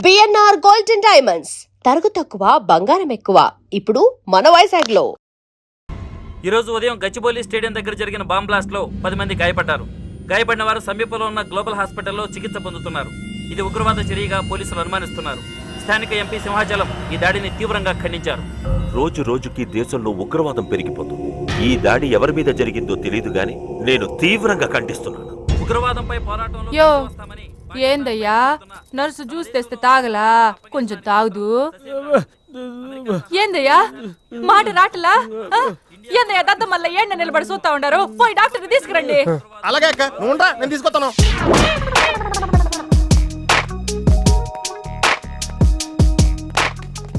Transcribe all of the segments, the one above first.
BNR golden diamonds తరుగు తక్కువ బంగారం ఎక్కువ ఇప్పుడు మన వైజాగ్లో. ఈరోజు ఉదయం గచ్చిబౌలి స్టేడియం దగ్గర జరిగిన బాంబ్ బ్లాస్ట్ లో 10 మంది గాయపడ్డారు. గాయపడిన వారు సమీపంలో ఉన్న గ్లోబల్ హాస్పిటల్లో చికిత్స పొందుతున్నారు. ఇది ఉగ్రవాద చర్యగా పోలీసులు అనుమానిస్తున్నారు. స్థానిక ఎంపీ సింహాచలం ఈ దాడిని తీవ్రంగా ఖండించారు. రోజు రోజుకి దేశంలో ఉగ్రవాదం పెరిగిపోతుంది. ఈ దాడి ఎవరి మీద జరిగిందో తెలియదు గాని నేను తీవ్రంగా ఖండిస్తున్నాను. ఉగ్రవాదంపై పోరాటంలో యో ఏందయ్యా నర్సు జ్యూస్ తెస్తే తాగలా, కొంచెం తాగుదు. ఏందయ్యా మాట రాటలా? ఏందయ్యా దద్ద మళ్ళీ ఏండ నిలబడి చూస్తా ఉండారు? పోయి డాక్టర్ తీసుకురండి. అలాగే అక్క, నువ్వు నేను తీసుకొస్తాను.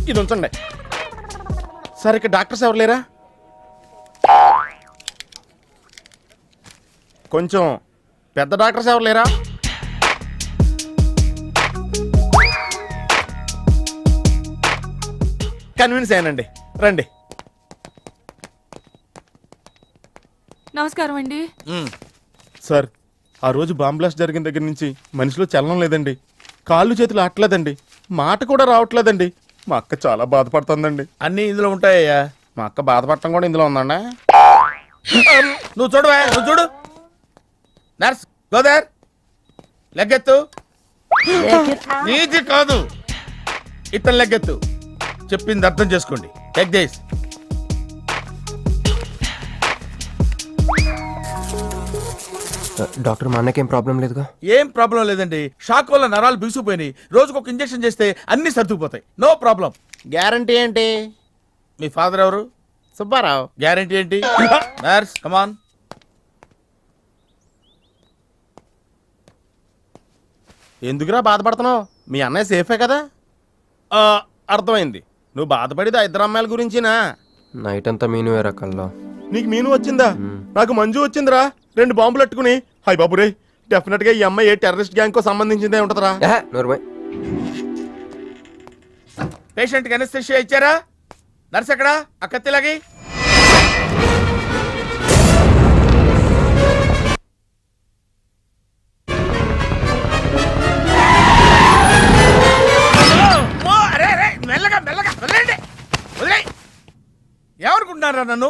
ఇది ఉంచండి. సరే, ఇక్కడ డాక్టర్స్ ఎవరు లేరా? కొంచెం పెద్ద డాక్టర్స్ ఎవరు లేరా? కన్విన్స్ అయ్యానండి, రండి. నమస్కారం అండి. సార్, ఆ రోజు బాంబ్ బ్లాస్ట్ జరిగిన దగ్గర నుంచి మనిషిలో చలనం లేదండి, కాళ్ళు చేతులు ఆటలేదండి, మాట కూడా రావట్లేదండి. మా అక్క చాలా బాధపడుతుందండి. అన్ని ఇందులో ఉంటాయ్యా. మా అక్క బాధపడటం కూడా ఇందులో ఉందండి. నువ్వు చూడవా, నువ్వు చూడు. నర్స్ గోదర్, లెగ్గెత్తు. నీది కాదు, ఇతను లెగ్గెత్తు. చెప్పింది అర్థం చేసుకోండి. Take this. డాక్టర్, మా అన్నకేం ప్రాబ్లం లేదుగా? ఏం ప్రాబ్లం లేదండి. షాక్ వల్ల నరాలు బిగుసిపోయినాయి. రోజుకు ఒక ఇంజెక్షన్ చేస్తే అన్ని సర్దుకుపోతాయి. No problem. గ్యారంటీ ఏంటి? మీ ఫాదర్ ఎవరు? సుబ్బారావు. గ్యారంటీ ఏంటి? నర్స్ కమాన్. ఎందుకురా బాధపడుతున్నావు? మీ అన్నయ్య సేఫే కదా? అర్థమైంది, నువ్వు బాధపడేది ఆ ఇద్దరు అమ్మాయిల గురించినా? నైట్ అంతా మీను వేరే కల్లా. నీకు మీను వచ్చిందా? నాకు మంజు వచ్చిందిరా. 2 బాంబులు అట్టుకుని. హాయ్ బాబు రే, డెఫినెట్ గా ఈ అమ్మాయి ఏ టెర్రరిస్ట్ గ్యాంగ్ కో సంబంధించిందే ఉంటదరా. పేషెంట్ కి అనస్థిషియా ఇచ్చారా? నర్స్ ఎక్కడా? ఆ కత్తిలాగి. ఎవరుకుంటున్నారా నన్ను?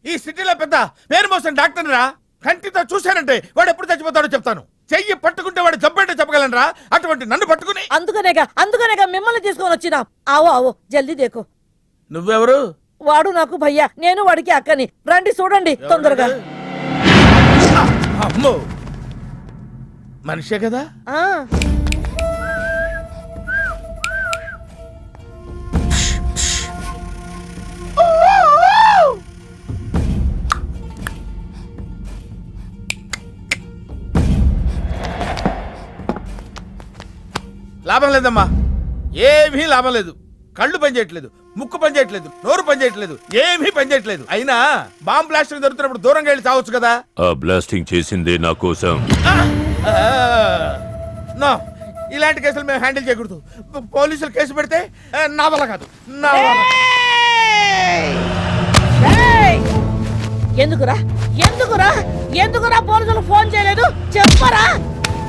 ఈ సిటీలో పెద్ద పేరు మోసం డాక్టర్ రా. కంటితో చూశానంటే వాడు ఎప్పుడు చచ్చిపోతాడో చెప్తాను. చెయ్యి పట్టుకుంటే వాడు చంపేంటే చెప్పగలనరా, అటువంటి నన్ను పట్టుకుని. అందుకనేగా మిమ్మల్ని తీసుకొని వచ్చినా. ఆవో ఆవో జల్దీ దేకో. నువ్వెవరు? వాడు నాకు భయ్యా, నేను వాడికి అక్కని. రండి చూడండి తొందరగా. అమ్మో, మనిషే కదా? లాభం లేదమ్మా, ఏమీ లాభం లేదు. కళ్ళు పనిచేయట్లేదు, ముక్కు పనిచేయట్లేదు, నోరు పనిచేయట్లేదు, ఏమీ పనిచేయట్లేదు. అయినా బాంబ్ బ్లాస్టింగ్ జరుగుతున్నప్పుడు దూరంగా వెళ్ళి చావచ్చు కదా. ఆ బ్లాస్టింగ్ చేసిందే నా కోసం. నో, ఇలాంటి కేసులు మేము హ్యాండిల్ చేయకూడదు. పోలీసులు కేసు పెడితే నా వల్ల కాదు, నా వల్ల. ఎందుకురా ఎందుకురా ఎందుకురా పోలీసులు ఫోన్ చేయలేదు? చెప్పరా,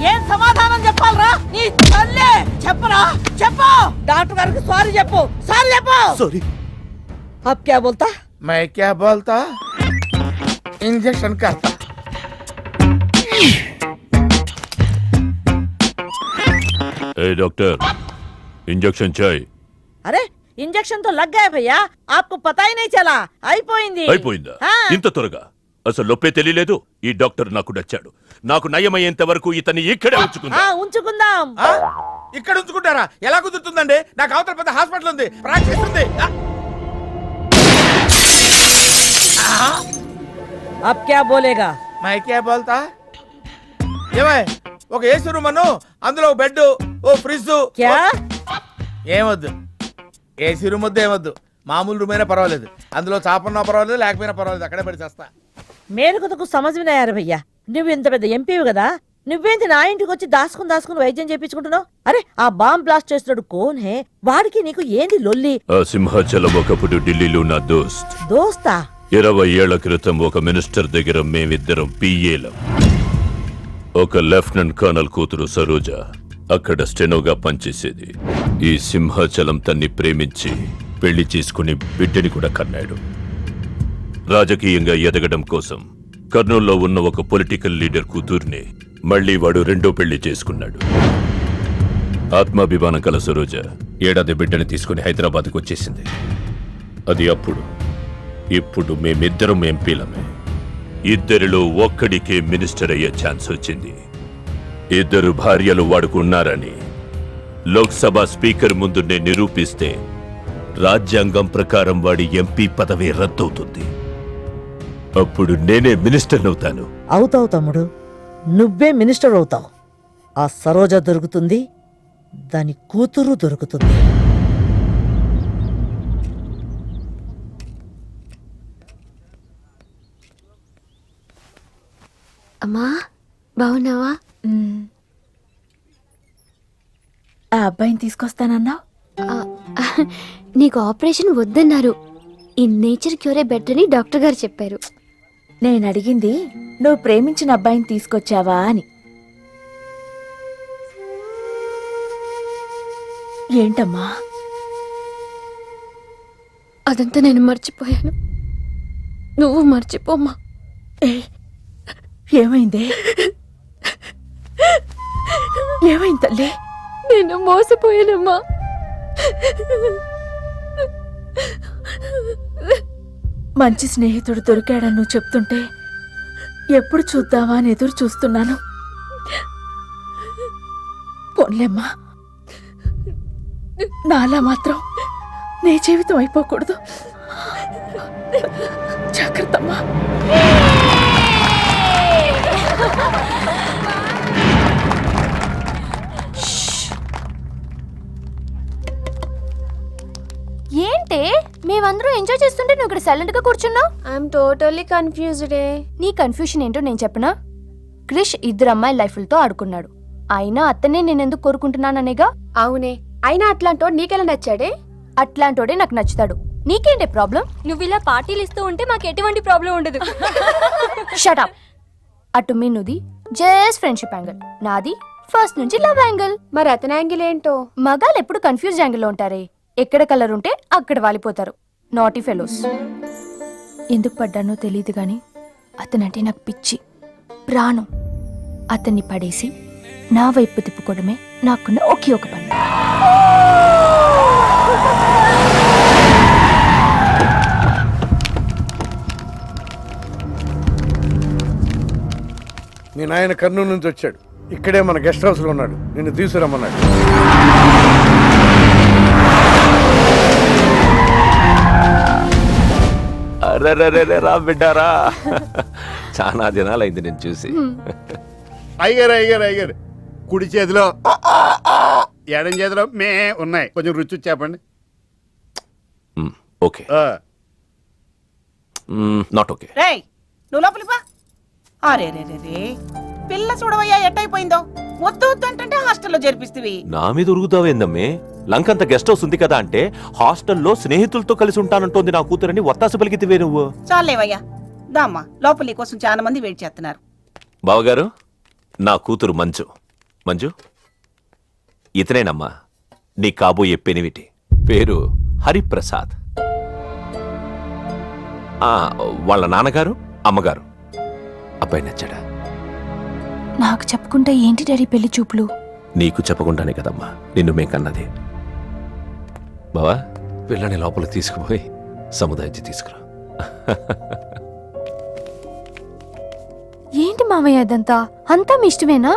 ఏం సమాధానం చెప్పాలరా? నీ తల్లే చెప్పరా, చెప్పు. డాక్టర్ గారికి సారీ చెప్పు, సారీ చెప్పు. సారీ. అబ్ క్యా బోల్తా? मैं क्या बोलता? इंजेक्शन करता. ए डॉक्टर, इंजेक्शन चाहिए. अरे इंजेक्शन तो लग गया भैया, आपको पता ही नहीं चला. అయిపోయిందా? ఇంత త్వరగా? అసలు నొప్పే తెలియలేదు. ఈ డాక్టర్ నాకు నచ్చాడు. నాకు నయమయ్యేంత వరకు ఇతన్ని ఇక్కడే ఉంచుకుందాం. ఇక్కడ ఉంచుకుంటారా? ఎలా కుదురుతుందండి? నాకు అవతల పెద్ద హాస్పిటల్ ఉంది, ప్రాక్టీస్ ఉంది. अब क्या बोलेगा? मैं क्या बोलता? ఏమై, ఒక ఏసీ రూమ్ అను, అందులో బెడ్, ఓ ఫ్రిడ్జ్. क्या? ఏమొద్దు, ఏసీ రూమ్ వద్దు, ఏమొద్దు. మామూలు రూమ్ అయినా పర్వాలేదు. అందులో చాపన్నా పర్వాలేదు, లేకపోయినా పర్వాలేదు, అక్కడే పడి చేస్తా. మేలుకు సమజ్ వినాయారు భయ్యా. నువ్వు ఇంత పెద్ద ఎంపీవి కదా, నువ్వేంటి నా ఇంటికి వచ్చి దాసుకుని వైద్యం చేయించుకుంటున్నావు? అరే ఆ బాంబ్ బ్లాస్ట్ చేస్తున్నాడు కోన్ హే, వాడికి నీకు ఏంది లొల్లి? ఆ సింహాచలం ఒకప్పుడు ఢిల్లీలో నా దోస్తా. 20 ఏళ్ల క్రితం ఒక మినిస్టర్ దగ్గర మేమిద్దరం పిఏలం. ఒక లెఫ్టినెంట్ కర్నల్ కూతురు సరోజ, అక్కడ స్టెనోగా పనిచేసేది. ఈ సింహాచలం తన్ని ప్రేమించి పెళ్లి చేసుకుని బిడ్డని కూడా కన్నాడు. రాజకీయంగా ఎదగడం కోసం కర్నూల్లో ఉన్న ఒక పొలిటికల్ లీడర్ కూతుర్ని మళ్ళీ వాడు రెండో పెళ్లి చేసుకున్నాడు. ఆత్మాభిమానం కల సరోజ ఏడాది బిడ్డని తీసుకుని హైదరాబాద్కు వచ్చేసింది. అది అప్పుడు. ఇప్పుడు మేమిద్దరం ఎంపీలమే. ఇద్దరిలో ఒక్కడికే మినిస్టర్ అయ్యే ఛాన్స్ వచ్చింది. ఇద్దరు భార్యలు వాడుకున్నారని లోక్సభ స్పీకర్ ముందు నేను నిరూపిస్తే రాజ్యాంగం ప్రకారం వాడి ఎంపీ పదవి రద్దవుతుంది. అప్పుడు నేనే మినిస్టర్ అవుతాను. అవుతావు తమ్ముడు, నువ్వే మినిస్టర్ అవుతావు. ఆ సరోజ దొరుకుతుంది, దాని కూతురు దొరుకుతుంది. అమ్మా బాగున్నావా? ఆ అబ్బాయిని తీసుకొస్తానన్నావు. నీకు ఆపరేషన్ వద్దన్నారు. ఈ నేచర్ క్యూరే బెటర్ అని డాక్టర్ గారు చెప్పారు. నేను అడిగింది నువ్వు ప్రేమించిన అబ్బాయిని తీసుకొచ్చావా అని. ఏంటమ్మా? అదంతా నేను మర్చిపోయాను. నువ్వు మర్చిపోమ్మా. ఏమైందే? ఏమైంది తల్లి? నేను మోసపోయానమ్మా. మంచి స్నేహితుడు దొరికాడని నువ్వు చెప్తుంటే ఎప్పుడు చూద్దామా అని ఎదురు చూస్తున్నాను. పోన్లేమ్మా, నాలా మాత్రం నీ జీవితం అయిపోకూడదు. జాగ్రత్తమ్మా. ఏంటే మేమందరూ ఎంజాయ్ చేస్తుంటే నువ్వు ఇక్కడ సైలెంట్ గా కూర్చున్నావు? I'm totally confused. నీ కన్ఫ్యూషన్ ఏంటో నేను చెప్పనా? క్రిష్ ఇద్దరు అమ్మాయి లైఫ్లతో ఆడుకున్నాడు. అయినా అతనే నేనెందుకు కోరుకుంటున్నాననేగా. అవునే, అయినా అట్లాంటోడు నీకెలా నచ్చాడే? అట్లాంటోడే నాకు నచ్చుతాడు. నీకేంటే ప్రాబ్లం? నువ్వు ఇలా పార్టీలు ఇస్తూ ఉంటే మాకు ఎటువంటి ప్రాబ్లం ఉండదు. Shut up. అటు మీనుది జస్ట్ ఫ్రెండ్షిప్ యాంగిల్, నాది ఫస్ట్ నుంచి లవ్ యాంగిల్. మరి అతని యాంగిల్ ఏంటో? మగాళ్ళు ఎప్పుడు కన్ఫ్యూజ్ యాంగిల్ లో ఉంటారే. ఎక్కడ కలర్ ఉంటే అక్కడ వాలిపోతారు. Naughty fellows. ఎందుకు పడ్డానో తెలియదు గాని అతనంటే నాకు పిచ్చి, ప్రాణం. అతన్ని పడేసి నా వైపు తిప్పుకోవడమే నాకున్న ఒకే ఒక పని. మీ నాయన కర్నూలు నుంచి వచ్చాడు. ఇక్కడే మన గెస్ట్ హౌస్ లో ఉన్నాడు. నిన్ను తీసుకురమ్మన్నాడు. రా బిడ్డారా, చాలా దినాలైంది నేను చూసి. అయ్యారు కుడి చేతిలో ఎడం చేతిలో మే ఉన్నాయి. కొంచెం రుచి చెప్పండి. Okay, not okay. రేయ్, నువ్వు లోపలికి పా. అరే రే రే రే, పిల్ల చూడవయ్యా ఎట్టయిపోయిందో. వద్దు వద్దు అంటే హాస్టల్లో చేర్పిస్తేవి. నా మీద ఉరుగుతావేందమ్మే? లంకంత గెస్ట్ హౌస్ ఉంది కదా అంటే హాస్టల్లో స్నేహితులతో కలిసి ఉంటానంటోంది నా కూతురని ఒత్తాస పలికితివే నువ్వు. చాలేవయ్యా, దామ్మా లోపలి కోసం చాలా మంది వెయిట్ చేస్తున్నారు. బావగారు, నా కూతురు మంజు. మంజు, ఇతనేనమ్మా నీ కాబోయే పెనివిటి. పేరు హరిప్రసాద్. వాళ్ళ నాన్నగారు అమ్మగారు. అబ్బాయి నచ్చాడా? నాకు చెప్పుకుంటే ఏంటి డాడీ పెళ్లి చూపులు? నీకు చెప్పకుండానే కదమ్మా నిన్ను మేం కన్నది. బావా, పిల్లని లోపల తీసుకుపోయి సముదాయించి తీసుకురా. ఏంటి మావయ్య అదంతా? అంతా మీ ఇష్టమేనా?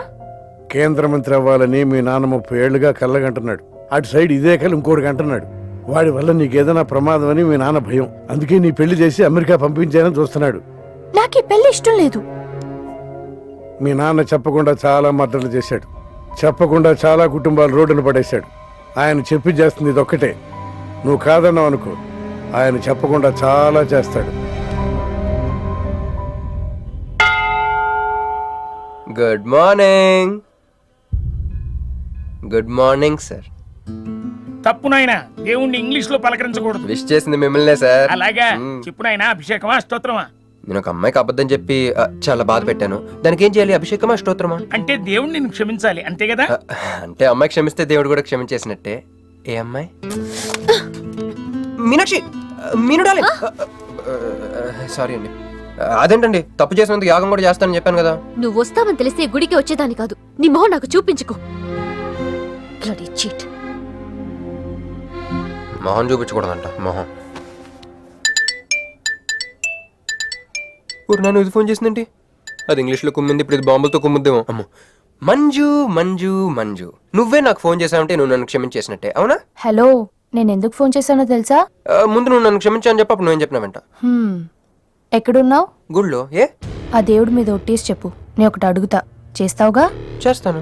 కేంద్ర మంత్రి అవ్వాలని మీ నాన్న 30 ఏళ్లుగా కళ్ళగంటున్నాడు. అటు సైడ్ ఇదే కళ్ళు ఇంకోటి అంటున్నాడు. వాడి వల్ల నీకేదైనా ప్రమాదం అని మీ నాన్న భయం. అందుకే నీ పెళ్లి చేసి అమెరికా పంపించాలని చూస్తున్నాడు. నాకు ఈ పెళ్లి ఇష్టం లేదు. మీ నాన్న చెప్పకుండా చాలా మర్డర్లు చేశాడు. చెప్పకుండా చాలా కుటుంబాలు రోడ్డున పడేశాడు. ఆయన చెప్పి చేస్తుంది ఇదొక్కటే. నువ్వు కాదన్నావు అనుకో, ఆయన చెప్పకుండా చాలా చేస్తాడు. Good morning. Good morning sir. తప్పు నాయనా, దేవుణ్ణి ఇంగ్లీష్ లో పలకరించకూడదు. విష్ చేసింది మిమ్మల్నే సార్. అలాగా చెప్పు నాయనా. అభిషేకమా స్తోత్రమా? నేను ఒక అమ్మాయికి అబద్ధం చెప్పి చాలా బాధ పెట్టాను. దానికి ఏం చేయాలి? అభిషేకమా, స్తోత్రమా? అంటే దేవుడు నిన్ను క్షమించాలి అంతే కదా? అంటే అమ్మాయి క్షమిస్తే దేవుడు కూడా క్షమించేసినట్టే. ఏ అమ్మాయి? మీనాక్షి, మీను డార్లింగ్. సారీ అండి. అదేంటండి, తప్పు చేసినందుకు యాగం కూడా చేస్తానని చెప్పాను కదా. నువ్వు వస్తావని తెలిస్తే గుడికి వచ్చేదాన్ని కాదు. నీ మొహం నాకు చూపించుకో. Bloody cheat. మొహం చూపించకూడదంట. మొహం నన్ను ఇది ఫోన్ చేసిందండి. అది ఇంగ్లీష్లో కుమ్మింది, ఇప్పుడు ఇది బాంబులతో కుమ్ముద్దేమో. అమ్మో. మంజు మంజు మంజు, నువ్వే నాకు ఫోన్ చేసావంటే నువ్వు నన్ను క్షమించేసినట్టే, అవునా? హలో, నేను ఎందుకు ఫోన్ చేశానో తెలుసా? ముందు నువ్వు నన్ను క్షమించాను చెప్పు, అప్పుడు నువ్వేం చెప్పినావంట. ఎక్కడున్నావు? గుళ్ళో. ఏ? ఆ దేవుడి మీద ఒట్టేసి చెప్పు. నేను ఒకటి అడుగుతా, చేస్తావుగా? చేస్తాను.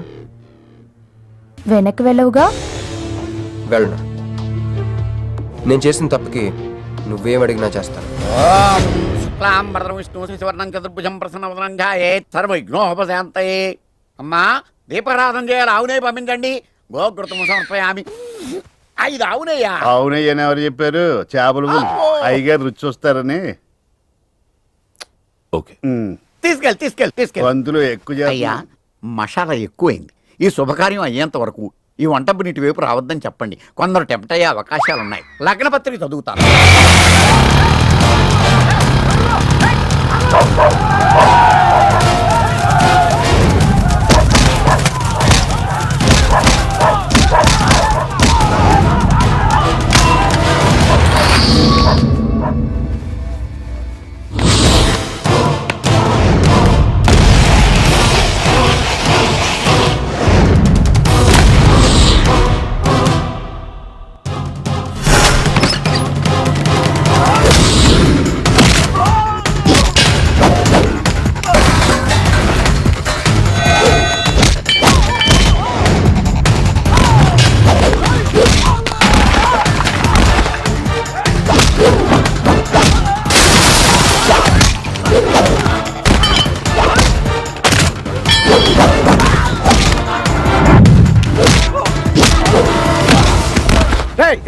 వెనక్కి వెళ్ళవుగా? వెళ్ళను. నేను చేసిన తప్పుకి నువ్వేం అడిగినా చేస్తాను. విష్ణు శ్రీవర్ణం చతుర్భుజం ప్రసన్నవదనం ధ్యాయేత్ సర్వవిఘ్నోపశాంతయే. అమ్మా, దీపారాధన చేయాలి. ఆవునే పంపించండి. గోఘృతము సమర్పయామి. 5 ఆవునయ్యా. అవునయ్యని ఎవరు చెప్పారు? చేపలు అయ్యగారు రుచి చూస్తారని. ఓకే, తీసుకెళ్ళి వంతులు ఎక్కువ అయ్యా, మసాలా ఎక్కువైంది. ఈ శుభకార్యం అయ్యేంత వరకు ఈ వంటపు నీటి వైపు రావద్దని చెప్పండి. కొందరు టెంప్ట్ అయ్యే అవకాశాలున్నాయి. లగ్న పత్రిక చదువుతాను.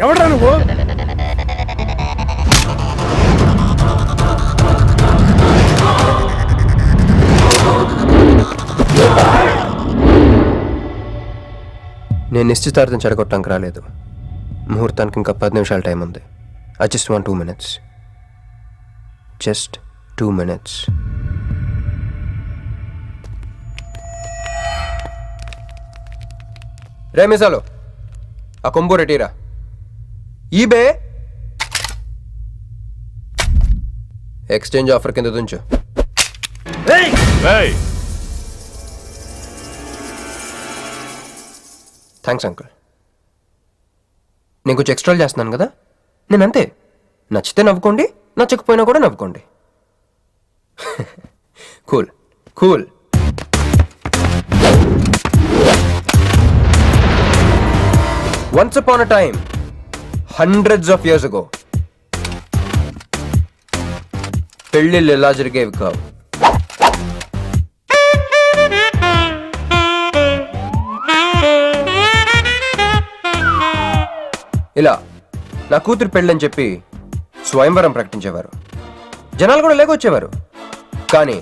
ఎవడ్రా నువ్వు? నేను నిశ్చితార్థం చెడగొట్టడానికి రాలేదు. ముహూర్తానికి ఇంకా 10 నిమిషాల టైం ఉంది. I just want 2 minutes. Just 2 minutes. రే మిసాలో, ఆ కొంబు రెటీరా. ఈబే ఎక్స్చేంజ్ ఆఫర్ కింద దుంచు. Thanks uncle. నేను కొంచెం ఎక్స్ట్రా చేస్తున్నాను కదా. నేను అంతే. నచ్చితే నవ్వుకోండి, నచ్చకపోయినా కూడా నవ్వుకోండి. Cool cool. Once upon a time, hundreds of years ago, పెళ్ళిళ్ళు ఎలా జరిగేవి కావు. ఇలా నా కూతురు పెళ్ళని చెప్పి స్వయంవరం ప్రకటించేవారు. జనాలు కూడా లేకొచ్చేవారు. కానీ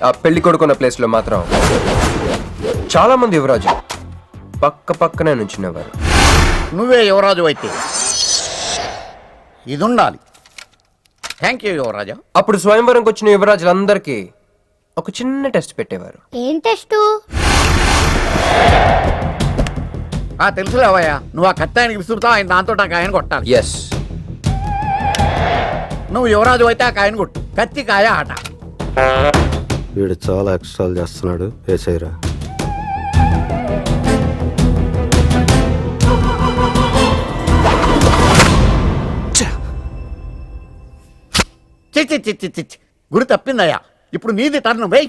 ఆ పెళ్లి కొడుకున్న ప్లేస్లో మాత్రం చాలా మంది యువరాజు పక్క పక్కనే నుంచునేవారు. నువ్వే యువరాజు అయితే ఇది ఉండాలి. థ్యాంక్ యూ యువరాజా. అప్పుడు స్వయంవరంకి వచ్చిన యువరాజులందరికీ ఒక చిన్న టెస్ట్ పెట్టేవారు. ఏం టెస్టు? తెలుసులేవయ్యా, నువ్వు ఆ కత్తాయనికి విసురుతావు, ఆయన దాంతో ఆ కాయను కొట్టాలి. ఎస్. నువ్వు యువరాజు అయితే ఆ కాయను కొట్టు. కత్తి కాయ ఆట. వీడు చాలా ఎక్స్ట్రాలు చేస్తున్నాడు. వేసేయరా. చిచ్చి గురి తప్పిందయ్యా. ఇప్పుడు నీది టర్న్. వెయ్,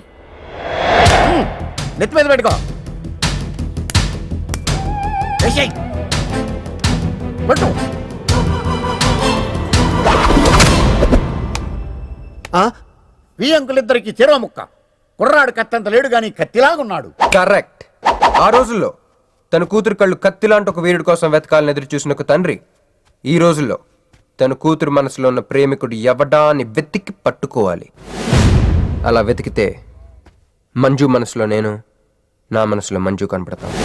నెత్తి మీద పెట్టుకో. పట్టు. ఈ అంకులిద్దరికి చెరవ ముక్క. కుర్రాడు కత్తంత లేడు గాని కత్తిలాగున్నాడు. కరెక్ట్. ఆ రోజుల్లో తన కూతురు కళ్ళు కత్తిలాంటి ఒక వీరుడి కోసం వెతకాలని ఎదురు చూసిన ఒక తండ్రి ఈ రోజుల్లో తన కూతురు మనసులో ఉన్న ప్రేమికుడు ఎవడా అని వెతికి పట్టుకోవాలి. అలా వెతికితే మంజు మనసులో నేను, నా మనసులో మంజు కనపడతాను.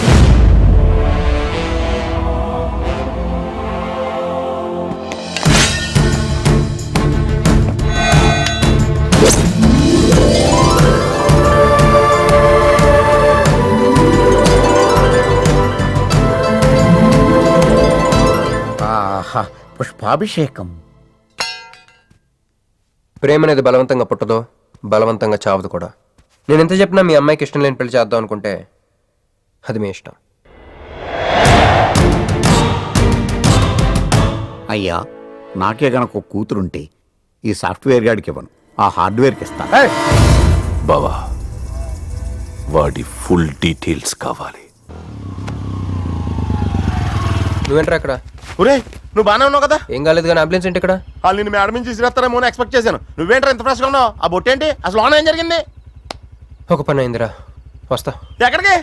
ఆహా, పుష్పాభిషేకం. ప్రేమ అనేది బలవంతంగా పుట్టదో, బలవంతంగా చావదు కూడా. నేను ఎంత చెప్పినా మీ అమ్మాయికి ఇష్టం లేని పెళ్లి చేద్దాం అనుకుంటే అది మీ ఇష్టం. అయ్యా, నాకే గనక ఒక కూతురుంటే ఈ సాఫ్ట్వేర్ గాడికి ఇవ్వను, ఆ హార్డ్వేర్కి ఇస్తాను. బావా, వాడి ఫుల్ డీటెయిల్స్ కావాలి. నువ్వేంట్రా అక్కడ? ఒరే నువ్వు బాగానే ఉన్నావు కదా? ఏం కాలేదు కానీ అంబులెన్స్ ఏంటి ఇక్కడ? వాళ్ళు నిన్ను మేడం నుంచి తీసుకురేస్తారేమో అని ఎక్స్పెక్ట్ చేశాను. నువ్వేంట్రా ఇంత ఫ్రెష్గా ఉన్నావు? ఆ బొట్టేంటి? అసలు లోన ఏం జరిగింది? ఒక పని అయిందిరా, వస్తా. ఎక్కడికి?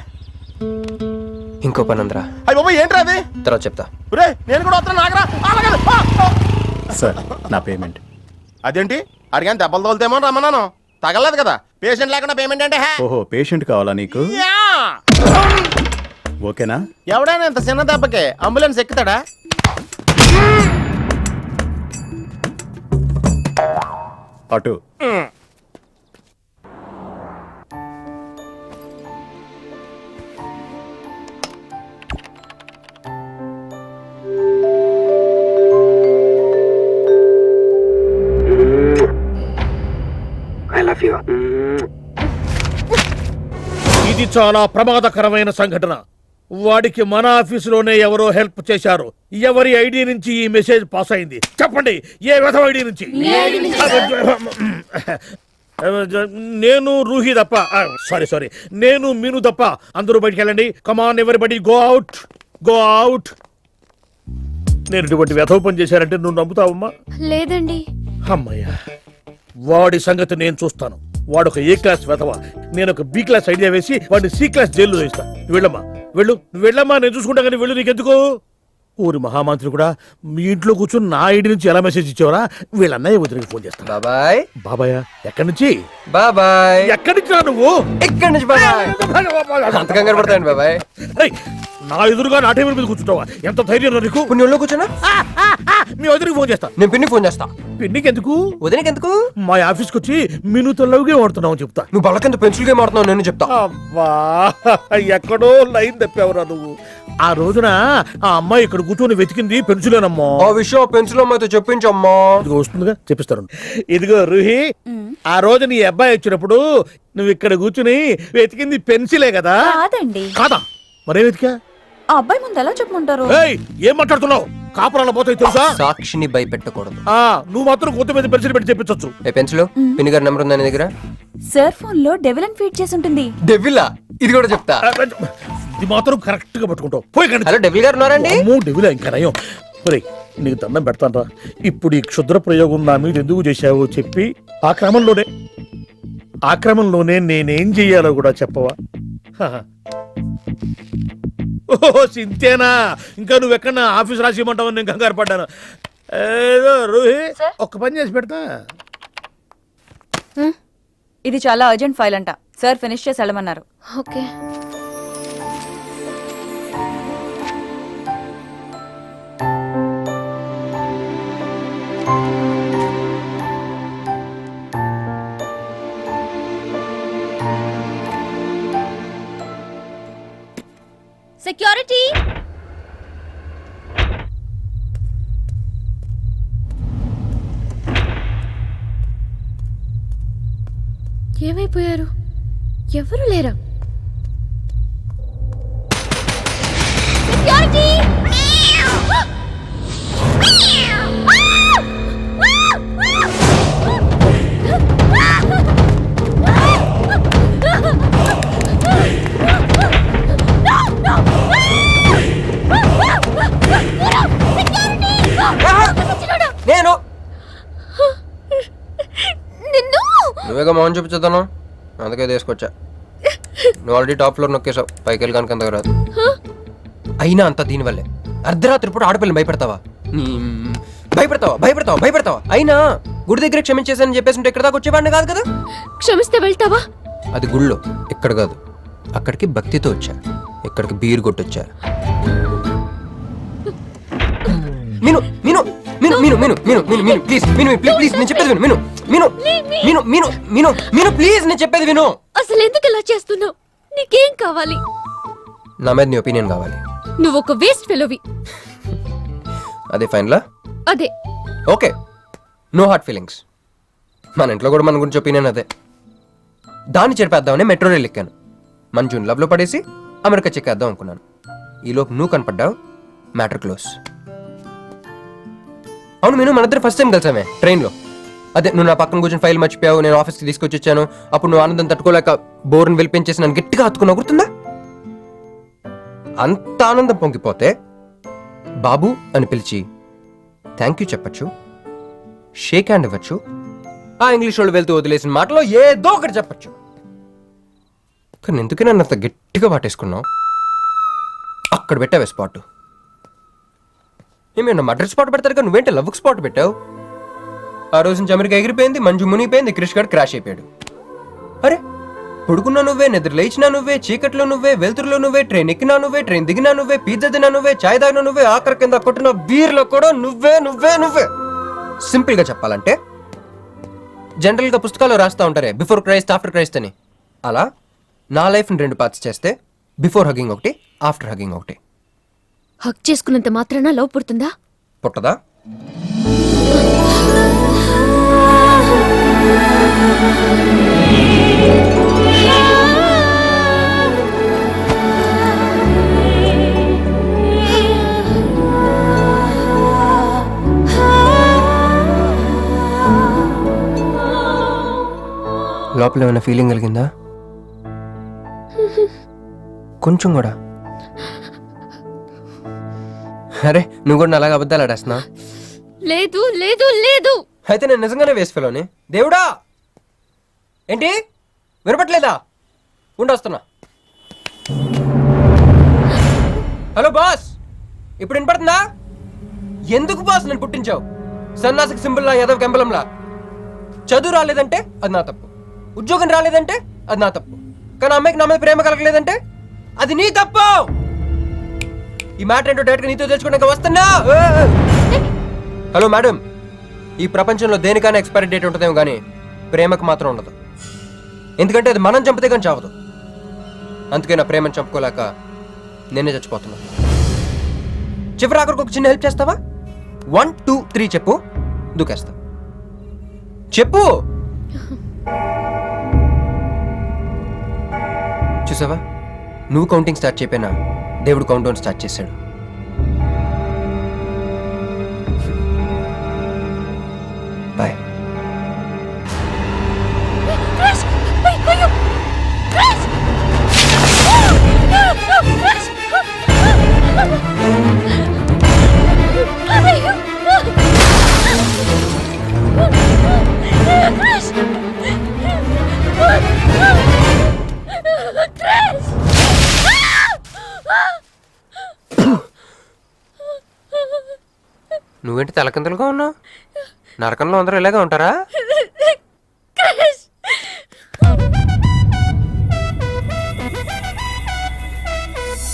ఇంకో పని ఉందిరా, అయ్యి బాబా ఏంట్రా అది? తర్వాత చెప్తా. ఒరే నేను కూడా వస్తాను, నాగరా. సార్ నా పేమెంట్. అదేంటి అడిగాను దెబ్బలు తోలుతేమో రమ్మన్నాను, తగలలేదు కదా. పేషెంట్ లేకుండా పేమెంట్ అంటే ఓహో, పేషెంట్ కావాలా నీకు? ఓకేనా? ఎవడైనా ఇంత చిన్న దెబ్బకి అంబులెన్స్ ఎక్కుతాడా? అటు ఇది చాలా ప్రమాదకరమైన సంఘటన. వాడికి మన ఆఫీసులోనే ఎవరో హెల్ప్ చేశారు. ఎవరి ఐడి నుంచి ఈ మెసేజ్ పాస్ అయింది చెప్పండి? ఏ విధం ఐడి నుంచి? నేను రూహి తప్ప, సారీ నేను మీను తప్ప అందరూ బయటికి వెళ్ళండి. Come on everybody go out, go out. నేను ఇటువంటి వ్యధవ పని చేశారంటే నువ్వు నమ్ముతావమ్మా? లేదండి. అమ్మయ్యా, వాడి సంగతి నేను చూస్తాను. వాడు ఒక ఏ క్లాస్ వెధవ, నేను ఒక బి క్లాస్ ఐడియా వేసి వాడిని సి క్లాస్ జైల్లో వేస్తా. నువ్వు వెళ్ళమ్మా, నువ్వు వెళ్ళమ్మా, నేను చూసుకుంటా. కానీ వెళ్ళు, నీకెందుకు? ఊరి మహామంత్రి కూడా మీ ఇంట్లో కూర్చొని నా ఐడి నుంచి ఎలా మెసేజ్ ఇచ్చేవరా? వీళ్ళ అన్నయ్య వదిలికి ఫోన్ చేస్తా. బాబాయ్. బాబాయ్ ఎక్కడి నుంచి? బాబాయ్. ఎక్కడి నుంచి రా నువ్వు? ఎక్కడి నుంచి బాబాయ్? అంత కంగారు పడతాయండి బాబాయ్. నా ఎదురుగా నా టేబుల్ మీద కూర్చుంటావా? ఎంత ధైర్యం నీకు? పుణ్యంలో కూర్చున్నా మీ వదిలికి ఫోన్ చేస్తా. నేను పిన్ని ఫోన్ చేస్తా. పిన్నికి ఎందుకు? వదినకి ఎందుకు? మా ఆఫీస్కి వచ్చి మీనుతో లవ్గా వాడుతున్నావు చెప్తా. నువ్వు బళ్ళకింత పెన్సిల్ గేమ్ ఆడుతున్నావు, నేను చెప్తా. అబ్బా, ఎక్కడో లైన్ తప్పావురా నువ్వు. ఆ రోజున ఆ అమ్మాయి ఇక్కడ కూర్చొని వెతికింది పెన్సిలేనమ్మా. ఆ విషయం పెన్సిల్ అమ్మాయితో చెప్పించమ్మా. ఇదిగో వస్తుందిగా, చెప్పిస్తాను. ఇదిగో రూహి, ఆ రోజు నీ అబ్బాయి వచ్చినప్పుడు నువ్వు ఇక్కడ కూర్చుని వెతికింది పెన్సిలే కదా? కాదండి. కాదా? మరే వెతికా? ఆ అబ్బాయి ముందు ఎలా చెప్పమంటారు? ఏం మాట్లాడుతున్నావు? కాపురాల పోతాయి తెలుసా? సాక్షిని భయపెట్టకూడదు. నువ్వు మాత్రం కొత్త మీద పెన్సిల్ పెట్టి చెప్పించచ్చు. ఏ పెన్సిల్? పిన్ని గారి నెంబర్ ఉందా నీ దగ్గర? సార్ ఫోన్ లో డెవిల్ అని ఫీడ్ చేసి ఉంటుంది. డెవిలా? ఇది కూడా చెప్తా. ఇది మాత్రం కరెక్ట్ గా పట్టుకుంటావు. పోయి కండి. హలో, డెవిల్ గారు ఉన్నారండి? డెవిలా ఇంకా నయం. నీకు దండం పెడతాను రా. ఇప్పుడు ఈ క్షుద్ర ప్రయోగం నా మీద ఎందుకు చేశావో చెప్పి ఆ క్రమంలోనే నేనేం చెయ్యాలో కూడా చెప్పవా? ఓహో సింతేనా? ఇంకా నువ్వెక్కడ ఆఫీస్ రాసి ఇవ్వమంటావు? నేను కంగారు పడ్డాను. ఏదో రూహి, ఒక్క పని చేసి పెడతా. ఇది చాలా అర్జెంట్ ఫైల్ అంట. సార్ ఫినిష్ చేసి వెళ్ళమన్నారు. ఓకే. సెక్యూరిటీ. ఏమైపోయారు? ఎవరు లేరా? సెక్యూరిటీ. నేను నువ్వేగా మోహన్ చూపించేద్దాను, అందుకే తీసుకొచ్చా. నువ్వు ఆల్రెడీ టాప్ ఫ్లోర్ నొక్కేసావు, పైకి వెళ్ళి కనుక అంతగా రాదు. అయినా అంత దీనివల్లే అర్ధరాత్రి పూట ఆడపిల్లని భయపెడతావా? భయపడతావా అయినా గుడి దగ్గర క్షమించేసానని చెప్పేసి ఉంటే ఇక్కడ దాకా వచ్చేవాడిని కాదు కదా. క్షమిస్తే వెళ్తావా? అది గుళ్ళో, ఇక్కడ కాదు. అక్కడికి భక్తితో వచ్చా, ఇక్కడికి బీరు కొట్టొచ్చా. మీను మీను మీను మీను మీను మీను మీను మీను ప్లీజ్ మీను ప్లీజ్ నేను చెప్పేది విను. మీను మీను మీను మీను మీను మీను ప్లీజ్ నేను చెప్పేది విను. అసలు ఎందుకు ఇలా చేస్తున్నావు? నీకేం కావాలి? నా మీద నీ ఒపీనియన్ కావాలి. నువ్వు ఒక వేస్ట్ ఫెలోవి. అదే ఫైన్లా? అదే. Okay, no heart feelings. మన ఇంట్లో కూడా మన గురించి ఒపీనియన్ అదే. దాన్ని చెరిపేద్దామని మెట్రో రైల్ ఎక్కాను. మంజుని లవ్లో పడేసి అమెరికా చెక్కేద్దాం అనుకున్నాను. ఈలోపు నువ్వు కనపడ్డావు, మ్యాటర్ క్లోజ్. అవును మీను, మన ఇద్దరు ఫస్ట్ టైం కలిసామే ట్రైన్లో. అదే నువ్వు నా పక్కన కూర్చొని ఫైల్ మర్చిపోయావు, నేను ఆఫీస్కి తీసుకొచ్చి వచ్చాను. అప్పుడు నువ్వు ఆనందం తట్టుకోలేక బోర్ని వెళ్ళిపించేసి నన్ను గట్టిగా హత్తుకున్నావు, గుర్తుందా? అంత ఆనందం పొంగిపోతే బాబు అని పిలిచి థ్యాంక్ యూ చెప్పచ్చు, షేక్ హ్యాండ్ ఇవ్వచ్చు, ఆ ఇంగ్లీష్ వాళ్ళు వెళ్తూ వదిలేసిన మాటలో ఏదో ఒకటి చెప్పచ్చు. కానీ ఎందుకే నన్ను అంత గట్టిగా వాటేసుకున్నావు? అక్కడ పెట్టావే స్పాట్. ఏమన్నా మర్డర్ స్పాట్ పెడతారు కానీ నువ్వేంటి లవ్కి స్పాట్ పెట్టావు? ఆ రోజు నుంచి అమెరికా ఎగిరిపోయింది, మంజు మునిగిపోయింది, క్రిష్ గారు క్రాష్ అయిపోయాడు. అరే పడుకున్నా నువ్వే, నిద్ర లేచినా నువ్వే, చీకట్లో నువ్వే, వెలుతురులో నువ్వే, ట్రైన్ ఎక్కినా నువ్వే, ట్రైన్ దిగినా నువ్వే, పిజ్జా తిన్నా నువ్వే, చాయ్ తాగినా నువ్వే, ఆఖరి కింద కొట్టిన బీర్లో కూడా నువ్వే నువ్వే నువ్వే. సింపుల్ గా చెప్పాలంటే జనరల్ గా పుస్తకాలు రాస్తా ఉంటారే బిఫోర్ క్రైస్ట్ ఆఫ్టర్ క్రైస్ట్ అని, అలా నా లైఫ్ ని 2 పార్ట్స్ చేస్తే బిఫోర్ హగ్గింగ్ ఒకటి, ఆఫ్టర్ హగ్గింగ్ ఒకటి. హక్ చేసుకున్నంత మాత్రాన లవ్ పుడుతుందా? పుట్టదా? లోపల ఏమైనా ఫీలింగ్ కలిగిందా? కొంచెం కూడా? అరే నువ్వు కూడా అలాగే అబద్ధాలు ఆడేస్తున్నా? లేదు లేదు లేదు. అయితే నేను నిజంగానే వేసుకెళ్ళని. దేవుడా, ఏంటి వినపట్లేదా? ఉండొస్తున్నా. హలో బాస్, ఇప్పుడు వినపడుతుందా? ఎందుకు బాస్ నన్ను పుట్టించావు? సన్నాసికి సింబల్లా, యాదవ్ కెంబలంలా. చదువు రాలేదంటే అది నా తప్పు, ఉద్యోగం రాలేదంటే అది నా తప్పు, కానీ అమ్మాయికి నా మీద ప్రేమ కలగలేదంటే అది నీ తప్పు. ఈ మ్యాటర్ ఏంటో డైరెక్ట్గా నీతో తెలుసుకోవడానికి వస్తున్నా. హలో మేడం, ఈ ప్రపంచంలో దేనికైనా ఎక్స్పైరీ డేట్ ఉంటుందేమో కానీ ప్రేమకు మాత్రం ఉండదు. ఎందుకంటే అది మనం చంపితే కానీ చావదు. అందుకే నా ప్రేమను చంపుకోలేక నేనే చచ్చిపోతున్నా. చివరి ఆఖరికి ఒక చిన్న హెల్ప్ చేస్తావా? 1 2 3 చెప్పు, దూకేస్తా. చెప్పు. చూసావా, నువ్వు కౌంటింగ్ స్టార్ట్ చేయపోయినా దేవుడు కౌంట్ డౌన్ స్టార్ట్ చేశాడు. బాయ్. నువ్వేంటి తలకిందులుగా ఉన్నావు? నరకంలో అందరూ ఇలాగే ఉంటారా?